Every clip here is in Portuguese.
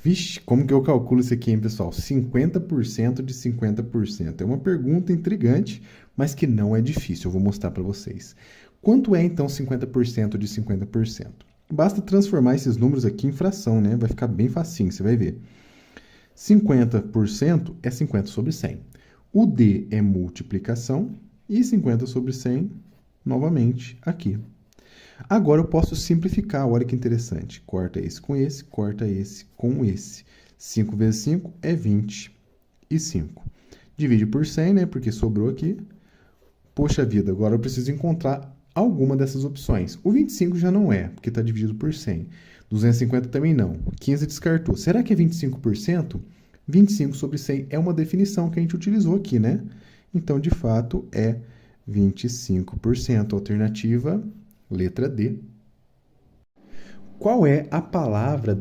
Vixe, como que eu calculo isso aqui, hein, pessoal? 50% de 50%. É uma pergunta intrigante, mas que não é difícil. Eu vou mostrar para vocês. Quanto é, então, 50% de 50%? Basta transformar esses números aqui em fração, né? Vai ficar bem facinho, você vai ver. 50% é 50 sobre 100. O D é multiplicação e 50 sobre 100, novamente, aqui. Agora eu posso simplificar, olha que interessante. Corta esse com esse, corta esse com esse. 5 vezes 5 é 25. Divide por 100, né? Porque sobrou aqui. Poxa vida, agora eu preciso encontrar alguma dessas opções. O 25 já não é, porque está dividido por 100. 250 também não. 15 descartou. Será que é 25%? 25 sobre 100 é uma definição que a gente utilizou aqui, né? Então, de fato, é 25%. Alternativa, letra D. Qual é a palavra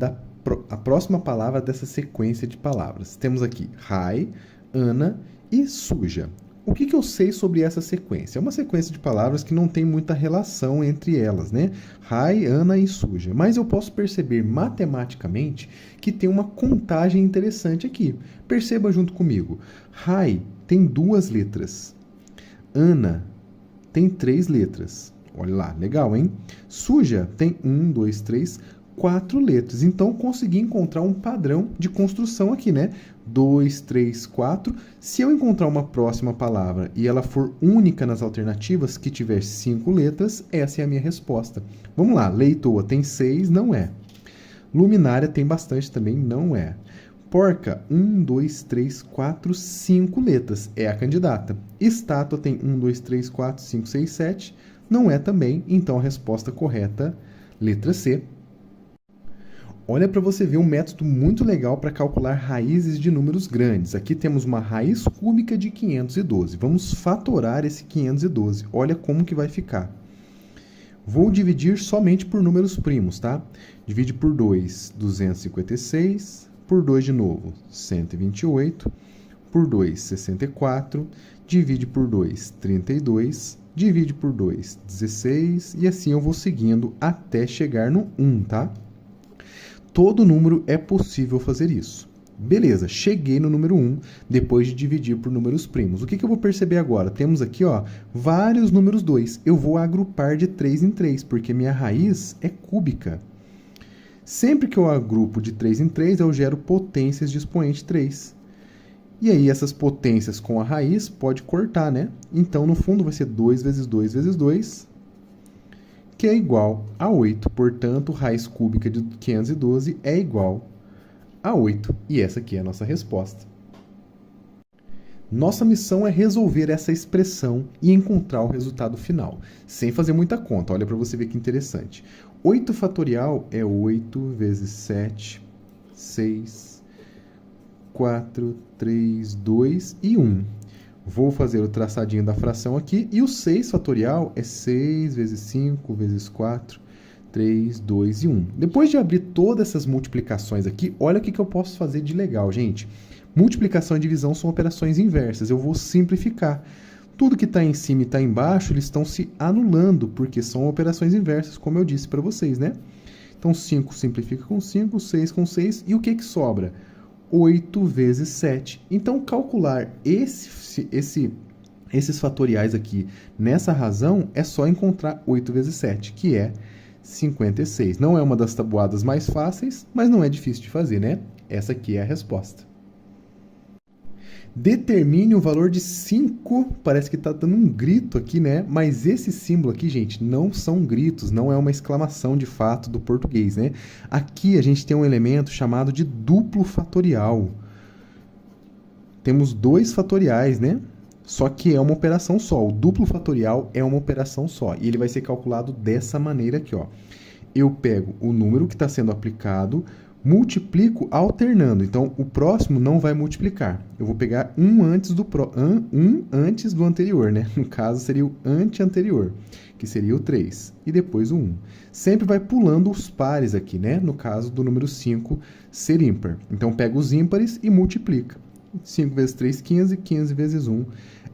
a próxima palavra dessa sequência de palavras? Temos aqui Rai, Ana e suja. O que eu sei sobre essa sequência? É uma sequência de palavras que não tem muita relação entre elas, né? Rai, Ana e suja. Mas eu posso perceber matematicamente que tem uma contagem interessante aqui. Perceba junto comigo. Rai tem 2 letras. Ana tem 3 letras. Olha lá, legal, hein? Suja tem 1, 2, 3, 4 letras. Então, consegui encontrar um padrão de construção aqui, né? 2, 3, 4. Se eu encontrar uma próxima palavra e ela for única nas alternativas, que tiver 5 letras, essa é a minha resposta. Vamos lá, leitoa tem 6, não é. Luminária tem bastante também, não é. Porca, 1, 2, 3, 4, 5 letras, é a candidata. Estátua tem 1, 2, 3, 4, 5, 6, 7, não é também, então a resposta correta, letra C. Olha para você ver um método muito legal para calcular raízes de números grandes. Aqui temos uma raiz cúbica de 512. Vamos fatorar esse 512. Olha como que vai ficar. Vou dividir somente por números primos, tá? Divide por 2, 256. Por 2 de novo, 128. Por 2, 64. Divide por 2, 32. Divide por 2, 16. E assim eu vou seguindo até chegar no 1, tá? Todo número é possível fazer isso. Beleza, cheguei no número 1, depois de dividir por números primos. O que eu vou perceber agora? Temos aqui vários números 2. Eu vou agrupar de 3 em 3, porque minha raiz é cúbica. Sempre que eu agrupo de 3 em 3, eu gero potências de expoente 3. E aí, essas potências com a raiz pode cortar, né? Então, no fundo, vai ser 2 vezes 2 vezes 2, que é igual a 8. Portanto, raiz cúbica de 512 é igual a 8. E essa aqui é a nossa resposta. Nossa missão é resolver essa expressão e encontrar o resultado final, sem fazer muita conta. Olha para você ver que interessante. 8 fatorial é 8 vezes 7, 6, 4, 3, 2 e 1. Vou fazer o traçadinho da fração aqui. E o 6 fatorial é 6 vezes 5 vezes 4, 3, 2 e 1. Depois de abrir todas essas multiplicações aqui, olha o que eu posso fazer de legal, gente. Multiplicação e divisão são operações inversas. Eu vou simplificar. Tudo que está em cima e está embaixo, eles estão se anulando, porque são operações inversas, como eu disse para vocês, né? Então, 5 simplifica com 5, 6 com 6. E o que sobra? 8 vezes 7. Então, calcular esses fatoriais aqui nessa razão é só encontrar 8 vezes 7, que é 56. Não é uma das tabuadas mais fáceis, mas não é difícil de fazer, né? Essa aqui é a resposta. Determine o valor de 5. Parece que está dando um grito aqui, né? Mas esse símbolo aqui, gente, não são gritos, não é uma exclamação de fato do português, né? Aqui a gente tem um elemento chamado de duplo fatorial. Temos 2 fatoriais, né? Só que é uma operação só. O duplo fatorial é uma operação só. E ele vai ser calculado dessa maneira aqui, ó. Eu pego o número que está sendo aplicado, multiplico alternando. Então, o próximo não vai multiplicar. Eu vou pegar um antes do anterior, né? No caso, seria o anteanterior, que seria o 3. E depois o 1. Sempre vai pulando os pares aqui, né? No caso do número 5 ser ímpar. Então, pega os ímpares e multiplica. 5 vezes 3, 15. 15 vezes 1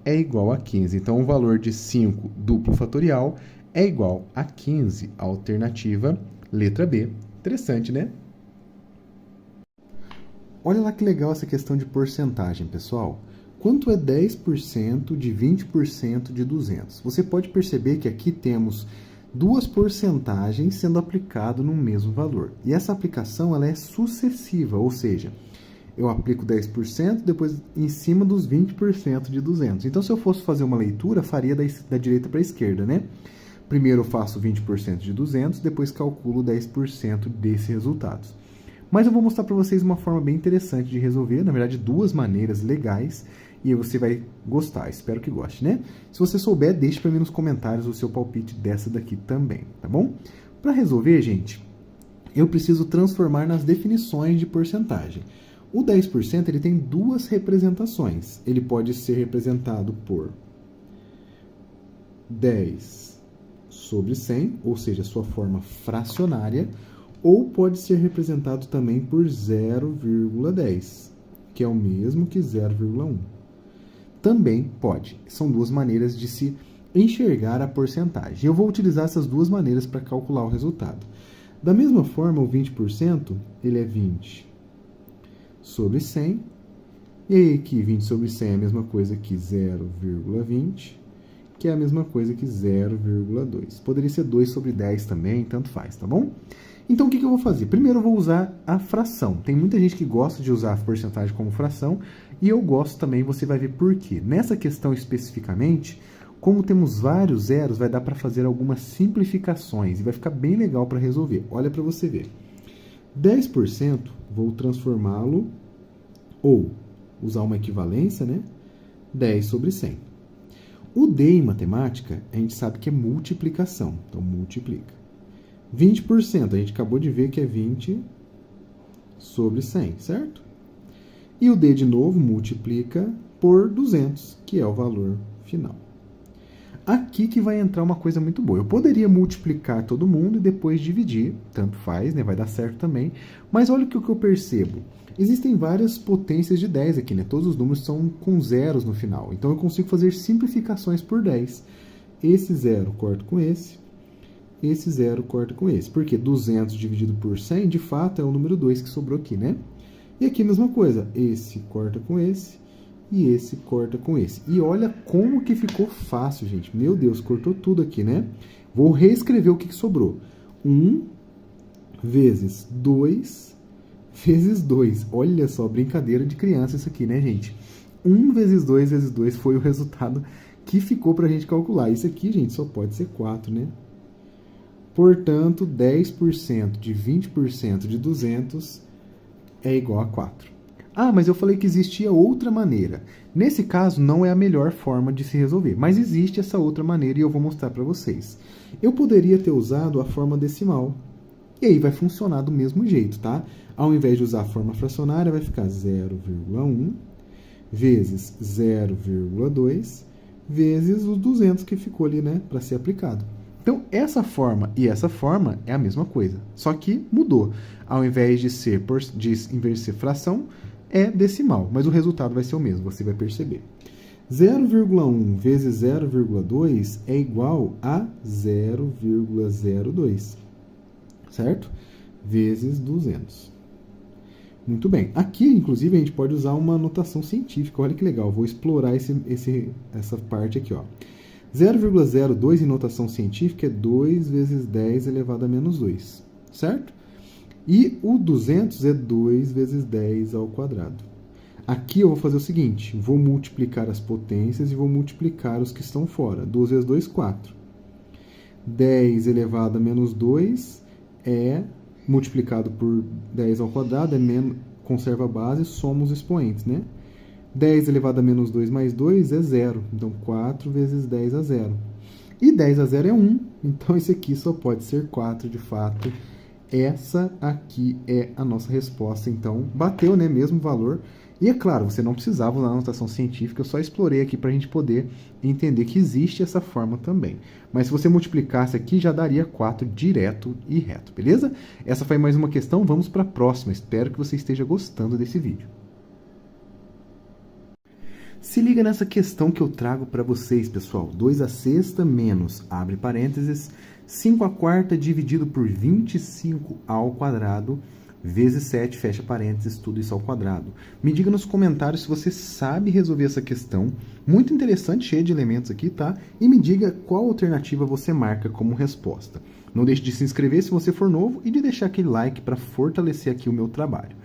é igual a 15. Então, o valor de 5 duplo fatorial é igual a 15. Alternativa, letra B. Interessante, né? Olha lá que legal essa questão de porcentagem, pessoal. Quanto é 10% de 20% de 200? Você pode perceber que aqui temos duas porcentagens sendo aplicadas no mesmo valor. E essa aplicação ela é sucessiva, ou seja, eu aplico 10%, depois em cima dos 20% de 200. Então, se eu fosse fazer uma leitura, faria da direita para a esquerda, né? Primeiro eu faço 20% de 200, depois calculo 10% desses resultados. Mas eu vou mostrar para vocês uma forma bem interessante de resolver, na verdade, duas maneiras legais, e aí você vai gostar, espero que goste, né? Se você souber, deixe para mim nos comentários o seu palpite dessa daqui também, tá bom? Para resolver, gente, eu preciso transformar nas definições de porcentagem. O 10% ele tem duas representações. Ele pode ser representado por 10 sobre 100, ou seja, sua forma fracionária, ou pode ser representado também por 0,10, que é o mesmo que 0,1. Também pode. São duas maneiras de se enxergar a porcentagem. Eu vou utilizar essas duas maneiras para calcular o resultado. Da mesma forma, o 20%, ele é 20 sobre 100. E aí aqui, 20 sobre 100 é a mesma coisa que 0,20, que é a mesma coisa que 0,2. Poderia ser 2 sobre 10 também, tanto faz, tá bom? Então, o que eu vou fazer? Primeiro, eu vou usar a fração. Tem muita gente que gosta de usar a porcentagem como fração, e eu gosto também, você vai ver por quê. Nessa questão especificamente, como temos vários zeros, vai dar para fazer algumas simplificações, e vai ficar bem legal para resolver. Olha para você ver. 10%, vou transformá-lo, ou usar uma equivalência, né? 10 sobre 100. O D em matemática, a gente sabe que é multiplicação, então multiplica. 20%, a gente acabou de ver que é 20 sobre 100, certo? E o D, de novo, multiplica por 200, que é o valor final. Aqui que vai entrar uma coisa muito boa. Eu poderia multiplicar todo mundo e depois dividir, tanto faz, né? Vai dar certo também. Mas olha o que eu percebo. Existem várias potências de 10 aqui, né? Todos os números são com zeros no final. Então eu consigo fazer simplificações por 10. Esse zero corto com esse zero corta com esse. Porque 200 dividido por 100, de fato, é o número 2 que sobrou aqui, né? E aqui a mesma coisa. Esse corta com esse e esse corta com esse. E olha como que ficou fácil, gente. Meu Deus, cortou tudo aqui, né? Vou reescrever o que sobrou. 1 vezes 2 vezes 2. Olha só, brincadeira de criança isso aqui, né, gente? 1 vezes 2 vezes 2 foi o resultado que ficou pra gente calcular. Isso aqui, gente, só pode ser 4, né? Portanto, 10% de 20% de 200 é igual a 4. Ah, mas eu falei que existia outra maneira. Nesse caso, não é a melhor forma de se resolver, mas existe essa outra maneira e eu vou mostrar para vocês. Eu poderia ter usado a forma decimal. E aí vai funcionar do mesmo jeito, tá? Ao invés de usar a forma fracionária, vai ficar 0,1 vezes 0,2 vezes os 200 que ficou ali, né, para ser aplicado. Então, essa forma e essa forma é a mesma coisa, só que mudou. Ao invés de ser fração, é decimal, mas o resultado vai ser o mesmo, você vai perceber. 0,1 vezes 0,2 é igual a 0,02, certo? Vezes 200. Muito bem. Aqui, inclusive, a gente pode usar uma notação científica. Olha que legal, vou explorar essa parte aqui, ó. 0,02 em notação científica é 2 vezes 10 elevado a menos 2, certo? E o 200 é 2 vezes 10 ao quadrado. Aqui eu vou fazer o seguinte, vou multiplicar as potências e vou multiplicar os que estão fora. 2 vezes 2, 4. 10 elevado a menos 2 é multiplicado por 10 ao quadrado, conserva a base, soma os expoentes, né? 10 elevado a menos 2 mais 2 é 0. Então, 4 vezes 10 a 0. E 10 a 0 é 1. Então, esse aqui só pode ser 4, de fato. Essa aqui é a nossa resposta. Então, bateu, né? Mesmo valor. E, é claro, você não precisava usar a notação científica. Eu só explorei aqui para a gente poder entender que existe essa forma também. Mas se você multiplicasse aqui, já daria 4 direto e reto, beleza? Essa foi mais uma questão. Vamos para a próxima. Espero que você esteja gostando desse vídeo. Se liga nessa questão que eu trago para vocês, pessoal. 2 a sexta menos, abre parênteses, 5 a quarta dividido por 25 ao quadrado vezes 7, fecha parênteses, tudo isso ao quadrado. Me diga nos comentários se você sabe resolver essa questão, muito interessante, cheia de elementos aqui, tá? E me diga qual alternativa você marca como resposta. Não deixe de se inscrever se você for novo e de deixar aquele like para fortalecer aqui o meu trabalho.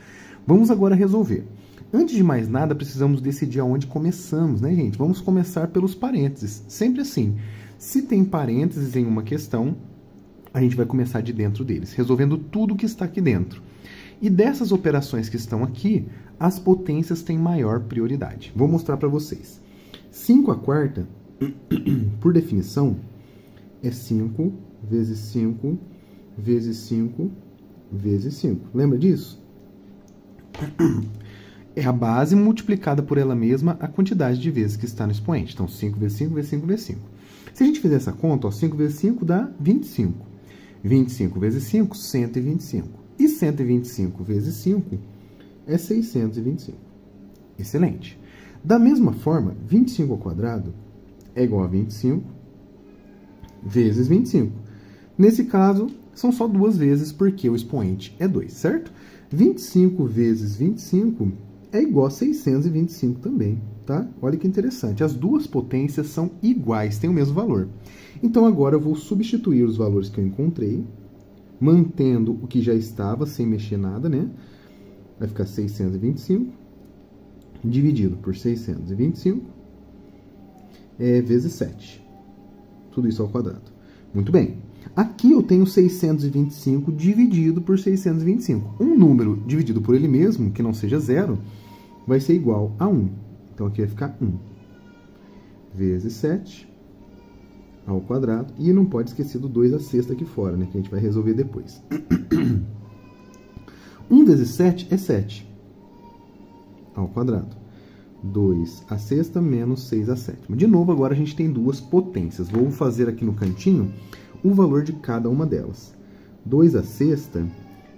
Vamos agora resolver. Antes de mais nada, precisamos decidir aonde começamos, né, gente? Vamos começar pelos parênteses. Sempre assim, se tem parênteses em uma questão, a gente vai começar de dentro deles, resolvendo tudo que está aqui dentro. E dessas operações que estão aqui, as potências têm maior prioridade. Vou mostrar para vocês. 5 à quarta, por definição, é 5 vezes 5 vezes 5 vezes 5. Lembra disso? É a base multiplicada por ela mesma a quantidade de vezes que está no expoente. Então, 5 vezes 5 vezes 5 vezes 5. Se a gente fizer essa conta, ó, 5 vezes 5 dá 25. 25 vezes 5, 125. E 125 vezes 5 é 625. Excelente. Da mesma forma, 25 ao quadrado é igual a 25 vezes 25. Nesse caso, são só duas vezes porque o expoente é 2, certo? 25 vezes 25 é igual a 625 também, tá? Olha que interessante. As duas potências são iguais, têm o mesmo valor. Então, agora eu vou substituir os valores que eu encontrei, mantendo o que já estava, sem mexer nada, né? Vai ficar 625 dividido por 625 vezes 7. Tudo isso ao quadrado. Muito bem. Aqui eu tenho 625 dividido por 625. Um número dividido por ele mesmo, que não seja zero, vai ser igual a 1. Então, aqui vai ficar 1 vezes 7 ao quadrado. E não pode esquecer do 2 à sexta aqui fora, né? Que a gente vai resolver depois. 1 vezes 7 é 7 ao quadrado. 2 à sexta menos 6 à sétima. De novo, agora a gente tem duas potências. Vou fazer aqui no cantinho o valor de cada uma delas. 2 à sexta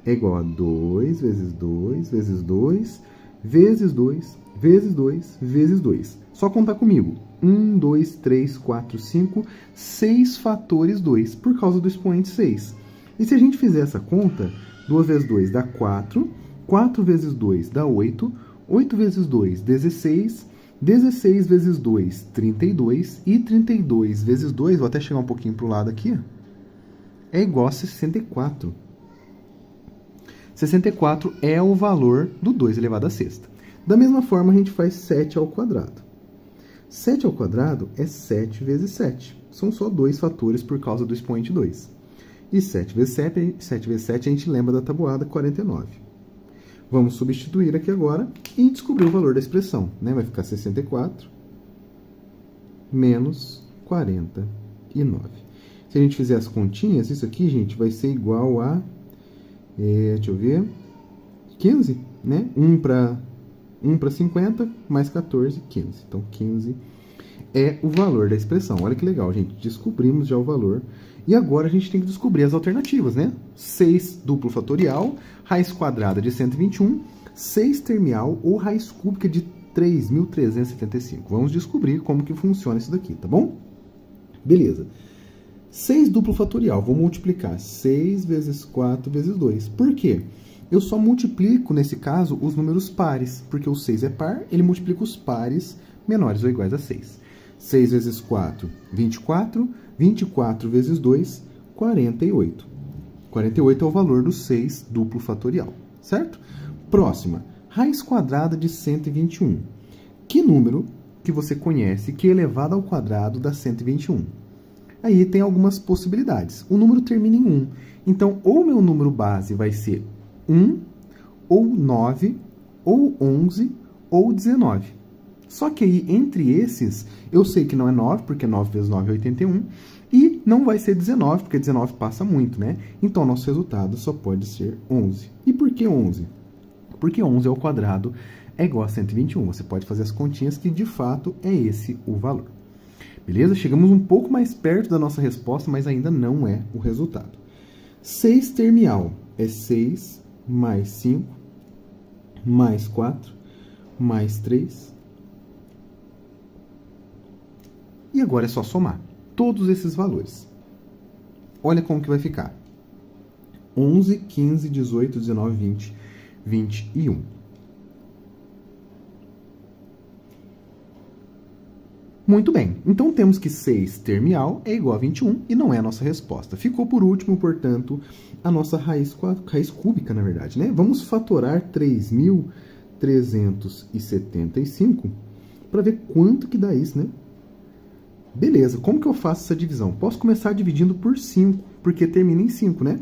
é igual a 2 vezes 2 vezes 2 vezes 2 vezes 2 vezes 2. Só contar comigo. 1, 2, 3, 4, 5, 6 fatores 2, por causa do expoente 6. E se a gente fizer essa conta, 2 vezes 2 dá 4, 4 vezes 2 dá 8, 8 vezes 2, 16, 16 vezes 2, 32, e 32 vezes 2, vou até chegar um pouquinho para o lado aqui, é igual a 64. 64 é o valor do 2 elevado à sexta. Da mesma forma, a gente faz 7 ao quadrado. 7 ao quadrado é 7 vezes 7. São só dois fatores por causa do expoente 2. E 7 vezes 7 a gente lembra da tabuada, 49. Vamos substituir aqui agora e descobrir o valor da expressão, né? Vai ficar 64 menos 49. Se a gente fizer as continhas, isso aqui, gente, vai ser igual a... deixa eu ver... 15, né? 1 para 50, mais 14, 15. Então, 15 é o valor da expressão. Olha que legal, gente. Descobrimos já o valor. E agora a gente tem que descobrir as alternativas, né? 6 duplo fatorial, raiz quadrada de 121, 6 termial ou raiz cúbica de 3.375. Vamos descobrir como que funciona isso daqui, tá bom? Beleza. 6 duplo fatorial, vou multiplicar 6 vezes 4 vezes 2. Por quê? Eu só multiplico, nesse caso, os números pares, porque o 6 é par, ele multiplica os pares menores ou iguais a 6. 6 vezes 4, 24. 24 vezes 2, 48. 48 é o valor do 6 duplo fatorial, certo? Próxima, raiz quadrada de 121. Que número que você conhece que elevado ao quadrado dá 121? Aí tem algumas possibilidades. O número termina em 1. Então, ou meu número base vai ser 1, ou 9, ou 11, ou 19. Só que aí, entre esses, eu sei que não é 9, porque 9 vezes 9 é 81, e não vai ser 19, porque 19 passa muito, né? Então, nosso resultado só pode ser 11. E por que 11? Porque 11 ao quadrado é igual a 121. Você pode fazer as continhas que, de fato, é esse o valor. Beleza? Chegamos um pouco mais perto da nossa resposta, mas ainda não é o resultado. 6 termial é 6 mais 5, mais 4, mais 3. E agora é só somar todos esses valores. Olha como que vai ficar. 11, 15, 18, 19, 20, 21. Muito bem, então temos que 6 termial é igual a 21 e não é a nossa resposta. Ficou por último, portanto, a nossa raiz cúbica, na verdade, né? Vamos fatorar 3.375 para ver quanto que dá isso, né? Beleza, como que eu faço essa divisão? Posso começar dividindo por 5, porque termina em 5, né?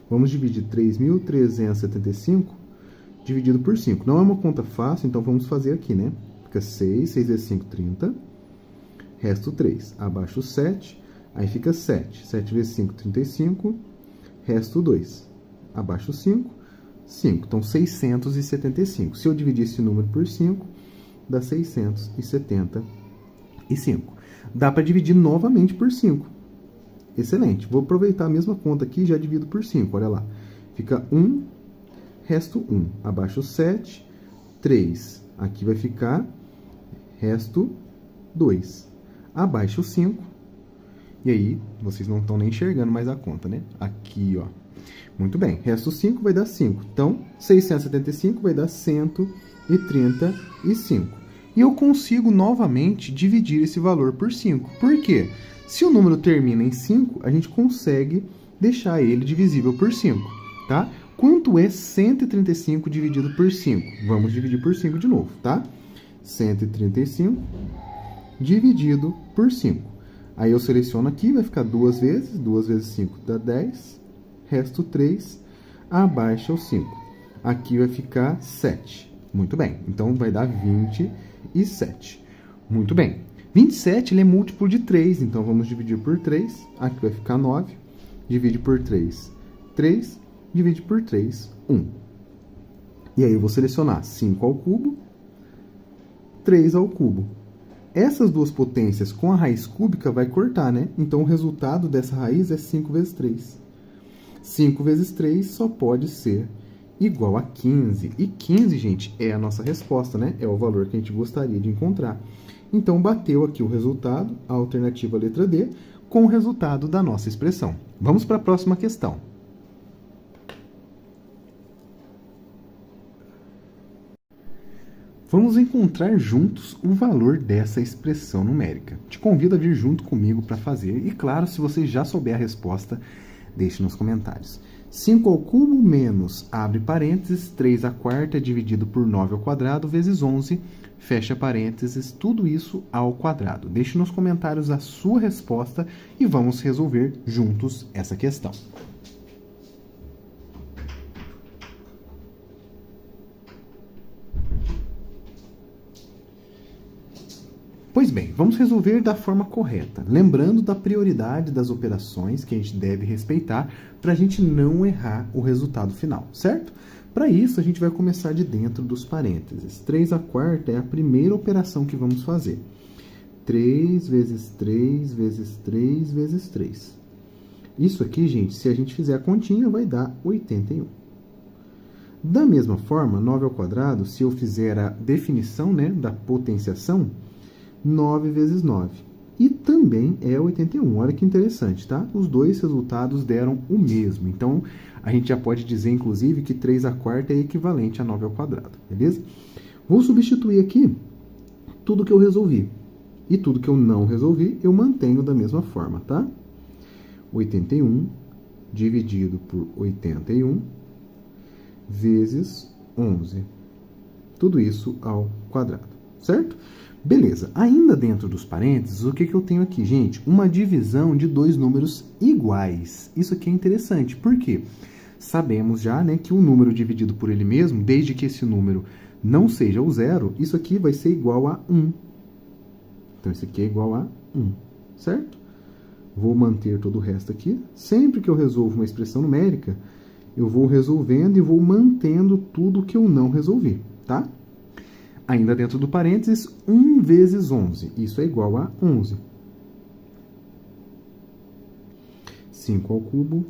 Vamos dividir 3.375 dividido por 5. Não é uma conta fácil, então vamos fazer aqui, né? Fica 6, 6 vezes 5, 30. Resto 3. Abaixo 7, aí fica 7. 7 vezes 5, 35. Resto 2. Abaixo 5, 5. Então, 675. Se eu dividir esse número por 5, dá 675. Dá para dividir novamente por 5. Excelente. Vou aproveitar a mesma conta aqui e já divido por 5. Olha lá. Fica 1, resto 1. Abaixo 7, 3. Aqui vai ficar resto 2. Abaixo 5. E aí, vocês não estão nem enxergando mais a conta, né? Aqui, ó. Muito bem. Resto 5 vai dar 5. Então, 675 vai dar 135. E eu consigo novamente dividir esse valor por 5. Por quê? Se o número termina em 5, a gente consegue deixar ele divisível por 5, tá? Quanto é 135 dividido por 5? Vamos dividir por 5 de novo, tá? 135 dividido por 5. Aí eu seleciono aqui, vai ficar 2 vezes. 2 vezes 5 dá 10. Resto 3. Abaixo é o 5. Aqui vai ficar 7. Muito bem. Então, vai dar 27. Muito bem. 27 ele é múltiplo de 3. Então, vamos dividir por 3. Aqui vai ficar 9. Divide por 3. 3. Divide por 3. 1. E aí eu vou selecionar 5 ao cubo. 3 ao cubo. Essas duas potências com a raiz cúbica vai cortar, né? Então, o resultado dessa raiz é 5 vezes 3. 5 vezes 3 só pode ser igual a 15. E 15, gente, é a nossa resposta, né? É o valor que a gente gostaria de encontrar. Então, bateu aqui o resultado, a alternativa letra D, com o resultado da nossa expressão. Vamos para a próxima questão. Vamos encontrar juntos o valor dessa expressão numérica. Te convido a vir junto comigo para fazer. E claro, se você já souber a resposta, deixe nos comentários. 5 ao cubo menos, abre parênteses, 3 à quarta dividido por 9 ao quadrado vezes 11, fecha parênteses, tudo isso ao quadrado. Deixe nos comentários a sua resposta e vamos resolver juntos essa questão. Pois bem, vamos resolver da forma correta, lembrando da prioridade das operações que a gente deve respeitar para a gente não errar o resultado final, certo? Para isso, a gente vai começar de dentro dos parênteses. 3 à quarta é a primeira operação que vamos fazer. 3 vezes 3 vezes 3 vezes 3. Isso aqui, gente, se a gente fizer a continha, vai dar 81. Da mesma forma, 9 ao quadrado, se eu fizer a definição, né, da potenciação, 9 vezes 9. E também é 81. Olha que interessante, tá? Os dois resultados deram o mesmo. Então, a gente já pode dizer, inclusive, que 3 à quarta é equivalente a 9 ao quadrado, beleza? Vou substituir aqui tudo que eu resolvi. E tudo que eu não resolvi, eu mantenho da mesma forma, tá? 81 dividido por 81 vezes 11. Tudo isso ao quadrado, certo? Beleza, ainda dentro dos parênteses, o que eu tenho aqui, gente? Uma divisão de dois números iguais. Isso aqui é interessante, por quê? Sabemos já, né, que um número dividido por ele mesmo, desde que esse número não seja o zero, isso aqui vai ser igual a 1. Então, isso aqui é igual a 1, certo? Vou manter todo o resto aqui. Sempre que eu resolvo uma expressão numérica, eu vou resolvendo e vou mantendo tudo que eu não resolvi, tá? Ainda dentro do parênteses, 1 vezes 11. Isso é igual a 11. 5 ao cubo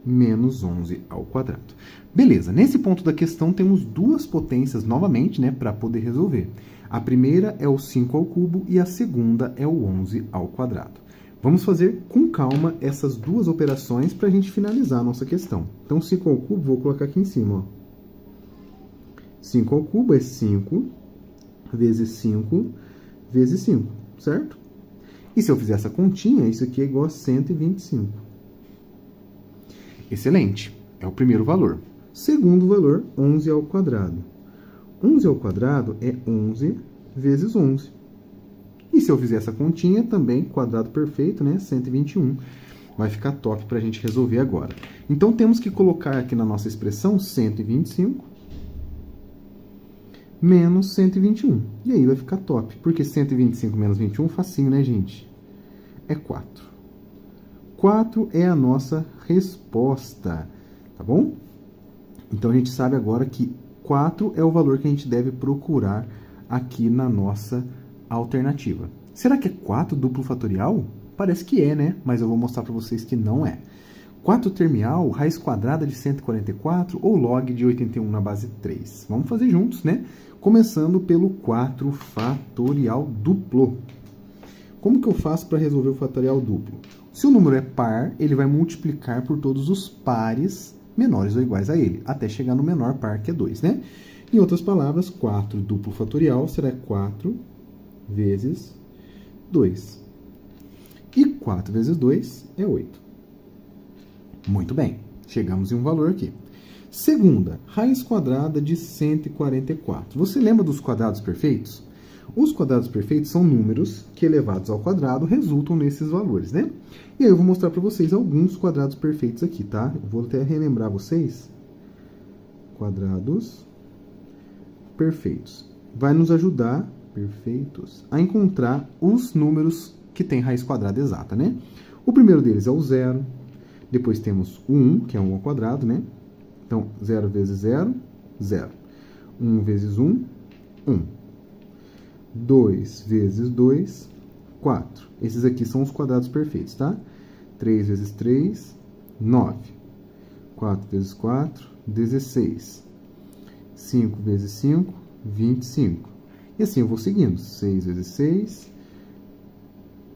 menos 11 ao quadrado. Beleza, nesse ponto da questão temos duas potências novamente, né, para poder resolver. A primeira é o 5 ao cubo e a segunda é o 11 ao quadrado. Vamos fazer com calma essas duas operações para a gente finalizar a nossa questão. Então, 5 ao cubo, vou colocar aqui em cima. Ó. 5 ao cubo é 5 vezes 5 vezes 5, certo? E se eu fizer essa continha, isso aqui é igual a 125. Excelente, é o primeiro valor. Segundo valor, 11 ao quadrado. 11 ao quadrado é 11 vezes 11. E se eu fizer essa continha, também quadrado perfeito, né? 121. Vai ficar top para a gente resolver agora. Então, temos que colocar aqui na nossa expressão 125 menos 121. E aí vai ficar top. Porque 125 menos 21, facinho, né, gente? É 4. 4 é a nossa resposta, tá bom? Então, a gente sabe agora que 4 é o valor que a gente deve procurar aqui na nossa alternativa. Será que é 4 duplo fatorial? Parece que é, né? Mas eu vou mostrar para vocês que não é. 4 termial, raiz quadrada de 144 ou log de 81 na base 3. Vamos fazer juntos, né? Começando pelo 4 fatorial duplo. Como que eu faço para resolver o fatorial duplo? Se o número é par, ele vai multiplicar por todos os pares menores ou iguais a ele, até chegar no menor par, que é 2, né? Em outras palavras, 4 duplo fatorial será 4 vezes 2. E 4 vezes 2 é 8. Muito bem, chegamos em um valor aqui. Segunda, raiz quadrada de 144. Você lembra dos quadrados perfeitos? Os quadrados perfeitos são números que, elevados ao quadrado, resultam nesses valores, né? E aí eu vou mostrar para vocês alguns quadrados perfeitos aqui, tá? Eu vou até relembrar vocês. Quadrados perfeitos. Vai nos ajudar, perfeitos, a encontrar os números que têm raiz quadrada exata, né? O primeiro deles é o 0. Depois temos o 1, que é 1 ao quadrado, né? Então, 0 vezes 0, 0. 1 vezes 1, 1. 2 vezes 2, 4. Esses aqui são os quadrados perfeitos, tá? 3 vezes 3, 9. 4 vezes 4, 16. 5 vezes 5, 25. E assim eu vou seguindo. 6 vezes 6,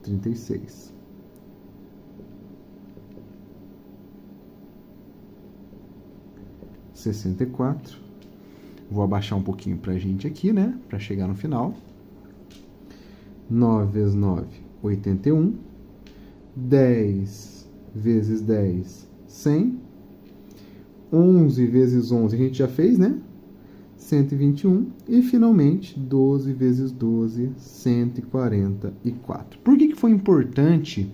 36. (64). Vou abaixar um pouquinho pra gente aqui, né? Pra chegar no final. 9 vezes 9, 81. 10 vezes 10, 100. 11 vezes 11, a gente já fez, né? 121. E, finalmente, 12 vezes 12, 144. Por que foi importante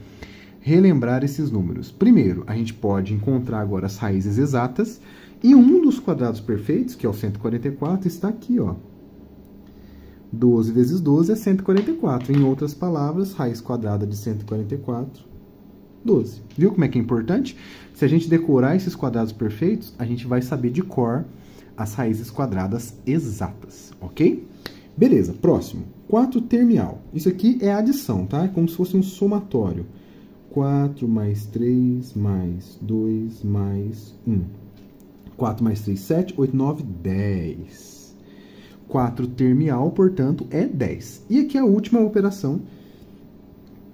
relembrar esses números? Primeiro, a gente pode encontrar agora as raízes exatas. E um dos quadrados perfeitos, que é o 144, está aqui, ó. 12 vezes 12 é 144. Em outras palavras, raiz quadrada de 144, 12. Viu como é que é importante? Se a gente decorar esses quadrados perfeitos, a gente vai saber de cor as raízes quadradas exatas, ok? Beleza, próximo. 4 termial. Isso aqui é adição, tá? É como se fosse um somatório. 4 mais 3 mais 2 mais 1. 4 mais 3, 7, 8, 9, 10. 4 termial, portanto, é 10. E aqui a última operação.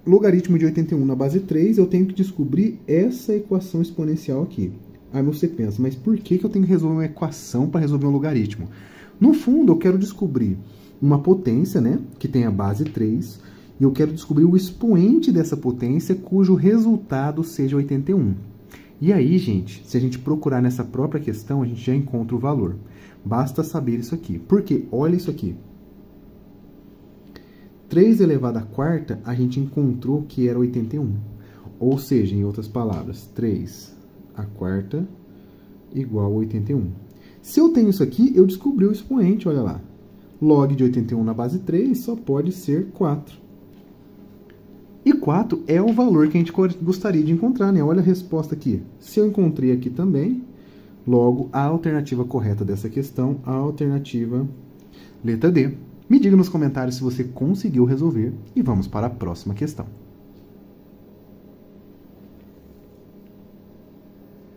Logaritmo de 81 na base 3, eu tenho que descobrir essa equação exponencial aqui. Aí você pensa, mas por que eu tenho que resolver uma equação para resolver um logaritmo? No fundo, eu quero descobrir uma potência, né, que tem a base 3, e eu quero descobrir o expoente dessa potência cujo resultado seja 81. E aí, gente, se a gente procurar nessa própria questão, a gente já encontra o valor. Basta saber isso aqui. Porque, olha isso aqui. 3 elevado à quarta, a gente encontrou que era 81. Ou seja, em outras palavras, 3 à quarta igual a 81. Se eu tenho isso aqui, eu descobri o expoente, olha lá. Log de 81 na base 3 só pode ser 4. E 4 é o valor que a gente gostaria de encontrar, né? Olha a resposta aqui. Se eu encontrei aqui também, logo a alternativa correta dessa questão, a alternativa letra D. Me diga nos comentários se você conseguiu resolver e vamos para a próxima questão.